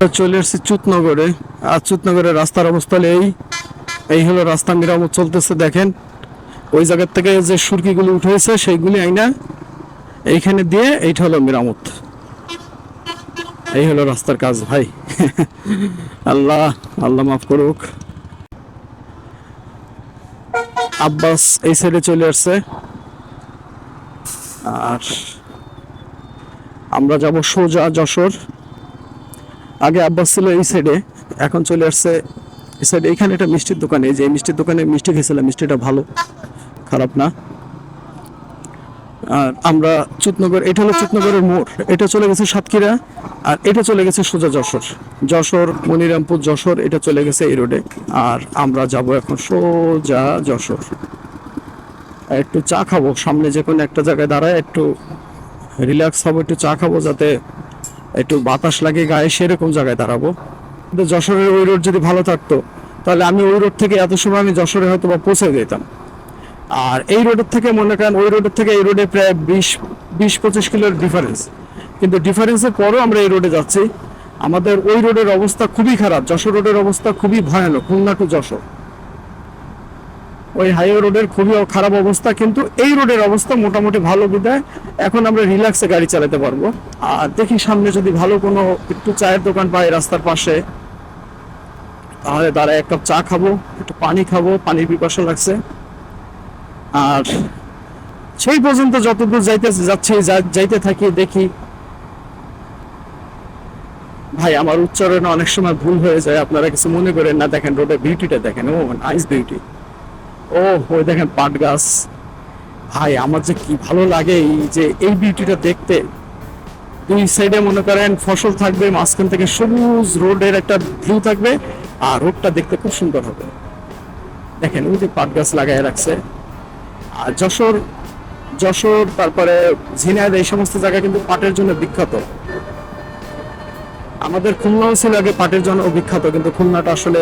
চলে এসেছি চুতনগরে। আর চুতনগরের রাস্তার অবস্থা এই হলো রাস্তা, মেরামত চলতেছে। দেখেন ওই জায়গার থেকে যে সুরকিগুলি উঠেছে সেইগুলি আইনা এইখানে দিয়ে এইটা হলো মেরামত। এই হলো রাস্তার কাজ ভাই। আল্লাহ আল্লাহ মাফ করুক। আব্বাস এই সাইডে চলে আসছে আর আমরা যাব সোজা যশোর। আগে আব্বাস ছিল এই সাইডে, এখন চলে আসছে এই সাইডে। এখানে একটা মিষ্টির দোকানে, যে মিষ্টির দোকানে মিষ্টি খেয়েছিলাম, মিষ্টিটা ভালো, খারাপ না। আর আমরা চুতনগর, এটা হলো চুতনগরের মোড়, এটা চলে গেছে সাতক্ষীরা আর এটা চলে গেছে সোজা যশোর। যশোর মনিরামপুর যশোর এটা চলে গেছে এই রোডে। আর আমরা যাব এখন সোজা যশোর। একটু চা খাবো, সামনে যে কোনো একটা জায়গায় দাঁড়ায় একটু রিল্যাক্স হবো, একটু চা খাবো, যাতে একটু বাতাস লাগে গায়ে, সেরকম জায়গায় দাঁড়াবো। কিন্তু যশোরের ওই রোড যদি ভালো থাকতো তাহলে আমি ওই রোড থেকে এত সময় আমি যশোরে হয়তো বা পৌঁছে যেতাম। আর এই রোডের থেকে মনে করেন ওই রোডের থেকে এই রোডে প্রায় 20-25 কিলোর ডিফারেন্স, কিন্তু ডিফারেন্সের পরও আমরা এই রোডে যাচ্ছি। আমাদের ওই রোডের অবস্থা খুবই খারাপ, যশোর রোডের অবস্থা খুবই ভয়ানক, খুলনা টু যশোর ওই হাইওয়ে রোডের খুবই খারাপ অবস্থা। কিন্তু এই রোডের অবস্থা মোটামুটি ভালো বিদায় এখন আমরা রিল্যাক্সে গাড়ি চালাতে পারবো। আর দেখি সামনে যদি ভালো কোনো একটু চায়ের দোকান পাই রাস্তার পাশে, তাহলে দাঁড়ায় এক কাপ চা খাবো, একটু পানি খাবো, পানির পিপাসা লাগছে। আর সেই পর্যন্ত যতদূর যাচ্ছি যাইতে থাকি, দেখি। ভাই আমার উচ্চারণে অনেক সময় ভুল হয়ে যায়, আপনারা কিছু মনে করেন না। দেখেন রোডের বিউটিটা দেখেন, ও নাইস বিউটি। ও ওই দেখেন পাট গাছ। ভাই আমার যে কি ভালো লাগে এই যে এই বিউটিটা দেখতে। দুই সাইডে মনে করেন ফসল থাকবে, মাঝখান থেকে সবুজ রোডের একটা ভিউ থাকবে, আর রোডটা দেখতে খুব সুন্দর হবে। দেখেন ওই যে পাট গাছ লাগাই রাখছে। আর যশোর যশোর তারপরে ঝিনাইদহ এই সমস্ত জায়গা কিন্তু পাটের জন্য বিখ্যাত। আমাদের খুলনাও ছিল আগে পাটের জন্য বিখ্যাত, কিন্তু খুলনাটা আসলে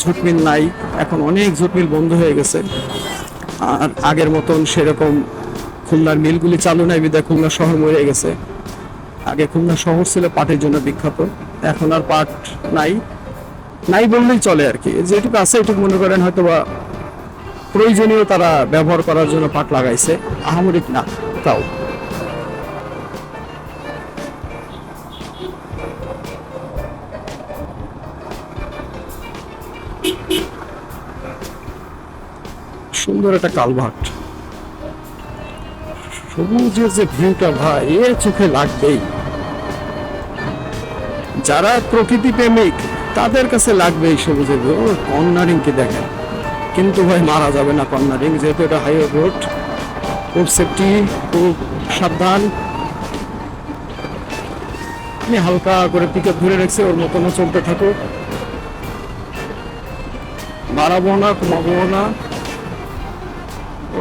ঝুট মিল নাই, এখন অনেক ঝুট মিল বন্ধ হয়ে গেছে। আর আগের মতন সেরকম খুলনার মিলগুলি চালু নাই, বিদায় খুলনা শহর মরে গেছে। আগে খুলনা শহর ছিল পাটের জন্য বিখ্যাত, এখন আর পাট নাই, নাই বললেই চলে আর কি। যেটুকু আছে এটুকু মনে করেন হয়তো বা প্রয়োজনীয়, তারা ব্যবহার করার জন্য পাট লাগাইছে, আহামরিক না তাও। সুন্দর একটা কালভার্ট, সবুজের যে ভিউটা ভাই এ চোখে লাগবেই। যারা প্রকৃতি প্রেমিক তাদের কাছে লাগবে এই সবুজের ভিউ। কর্নারিং কি দেখেন, কিন্তু ভাই মারা যাবে না কর্নারিং, যেহেতু এটা হাইওয়ে রোড, খুব সেফটি, খুব সাবধান। আমি হালকা করে পিকআপ ধরে রেখেছি, ওর মতনও চলতে থাকুক, বাড়াবো না কমাবো না।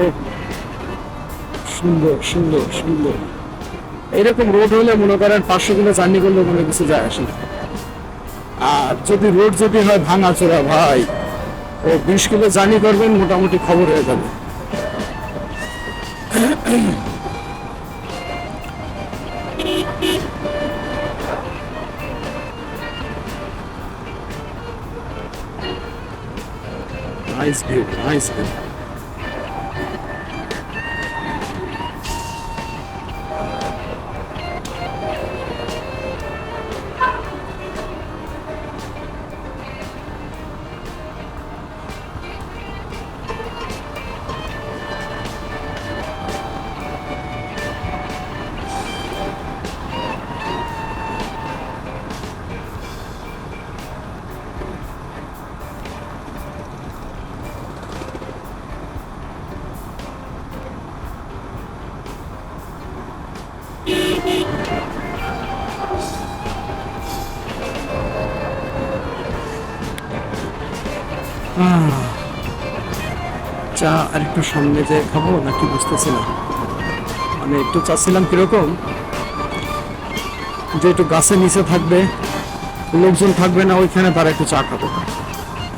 ও সুন্দর সুন্দর সুন্দর। এইরকম রোড হলে মনে করেন 500 কিলো জার্নি করলে কোনো কিছু যায় আসে না। আর যদি রোড যদি হয় ভাঙা চোরা ভাই, ও 20 কিলো জার্নি করবেন মোটামুটি খবর হয়ে যাবে। Nice view, nice view. চা আর একটু সামনে যে খাবো নাকি বুঝতেছি না। মানে একটু চাচ্ছিলাম কিরকম, যে একটু গাছের নিচে থাকবে, লোকজন থাকবে না ওইখানে, তারা একটু চা খাবো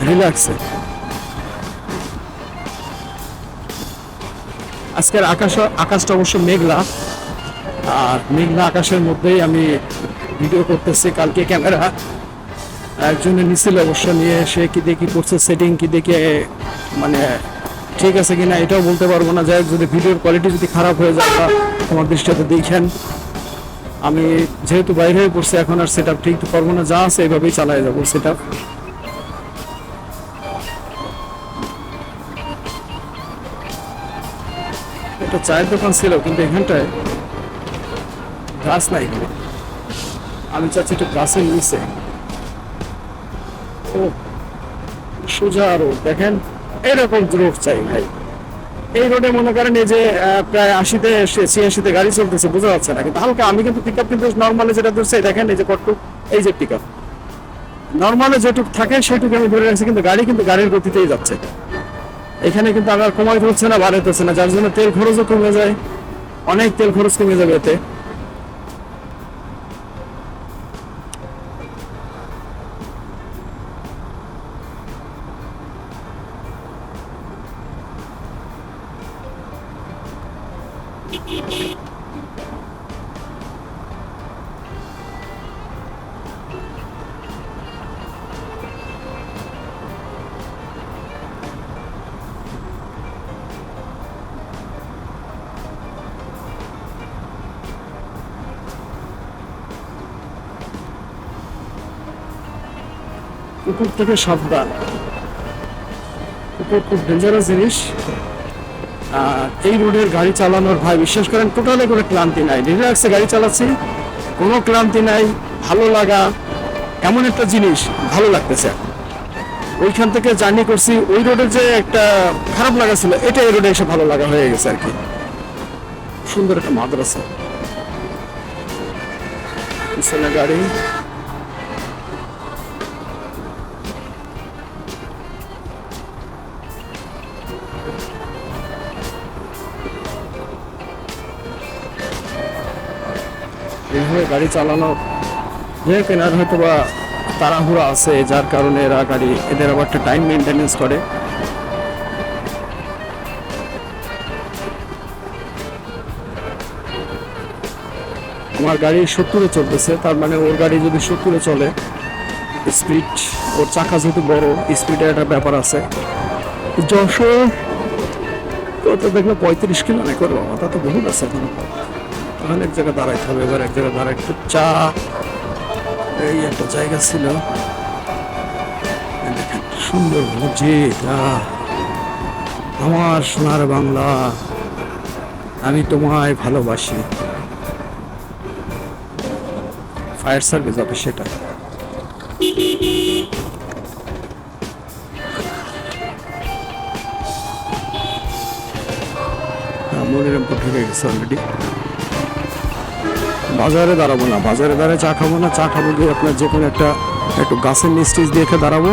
রিল্যাক্সে। আজকের আকাশটা অবশ্য মেঘলা, আর মেঘলা আকাশের মধ্যেই আমি ভিডিও করতেছি, কালকে ক্যামেরা একজনের নিছিল অবশ্য, নিয়ে সে কি দেখি করছে সেটিং কি দেখে মানে ঠিক আছে কিনা এটাও বলতে পারবো না। যাই হোক, যদি ভিডিওর কোয়ালিটি যদি খারাপ হয়ে যায় বা আমার দৃষ্টিতে দেখেন, আমি যেহেতু বাইরে হয়ে পড়ছি এখন আর সেট আপ ঠিক পারবো না, যা আছে এইভাবেই চালাই যাবো সেট আপ। এটা চায়ের দোকান ছিল কিন্তু এখানটায় গাছ নাই, আমি চাচ্ছি একটু গাছের নিচে। ও সোজা রোড দেখেন, এরকম রোড চাই ভাই। এই রোডে মনে করেন এই যে প্রায় 80-তে 86-তে গাড়ি চলতেছে, বোঝা যাচ্ছে না, কিন্তু হালকা আমি কিন্তু পিক আপ কিন্তু নর্মালি যেটা ধরছে দেখেন, এই যে কটটুক, এই যে পিক আপ নর্মালি যেটুক থাকে সেটুকু আমি ধরে রাখছি, কিন্তু গাড়ি কিন্তু গাড়ির গতিতেই যাচ্ছে। এখানে কিন্তু আমার কমাইতে হচ্ছে না, বাড়াইতে হচ্ছে না, যার জন্য তেল খরচও কমে যায়, অনেক তেল খরচ কমে যাবে এতে। কুকুর থেকে সাবধান, কুকুর খুব ডেঞ্জারাস জিনিস। এই রোডের গাড়ি চালানোর ভাই বিশ্বাস করেন টোটালি কোনো ক্লান্তি নাই, রিল্যাক্সে গাড়ি চালাচ্ছি, কোনো ক্লান্তি নাই, ভালো লাগা এমন একটা জিনিস, ভালো লাগতেছে। ওইখান থেকে জার্নি করছি, ওই রোডের যে একটা খারাপ লাগা ছিল এটা এই রোডে এসে ভালো লাগা হয়ে গেছে আর কি। সুন্দর একটা মাদ্রাসা, পিছনে গাড়ি, এইভাবে গাড়ি চালানো যে কেনার হয়তো বা তাড়াহুড়া আছে, যার কারণে এরা গাড়ি, এদের আবার একটা টাইম মেনটেনেন্স করে। আমার গাড়ি 70-এ চলতেছে, তার মানে ওর গাড়ি যদি 70-এ চলে, স্পিড, ওর চাকা যেহেতু বড়, স্পিডের একটা ব্যাপার আছে। যশোর তো দেখলে 35 কিলো না করবো, তা তো বহুত আছে এখন। তাহলে এক জায়গায় দাঁড়াইতে হবে, এবার এক জায়গায় দাঁড়াই একটু চা, এই একটা জায়গা ছিল দেখেন সুন্দর মসজিদ। আমার সোনার বাংলা, আমি তোমায় ভালোবাসি, ফায়ার সার্ভিস অফিস সেটা। মনিরামপুর ঢুকে গেছে অলরেডি। বাজারে দাঁড়াবো না, বাজারে দাঁড়ায় চা খাবো না, চা খাবো দিয়ে আপনার যে কোনো একটা একটু গাছের নিচ টিচ দিয়ে দাঁড়াবো,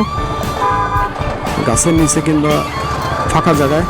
গাছের নিচে কিংবা ফাঁকা জায়গায়।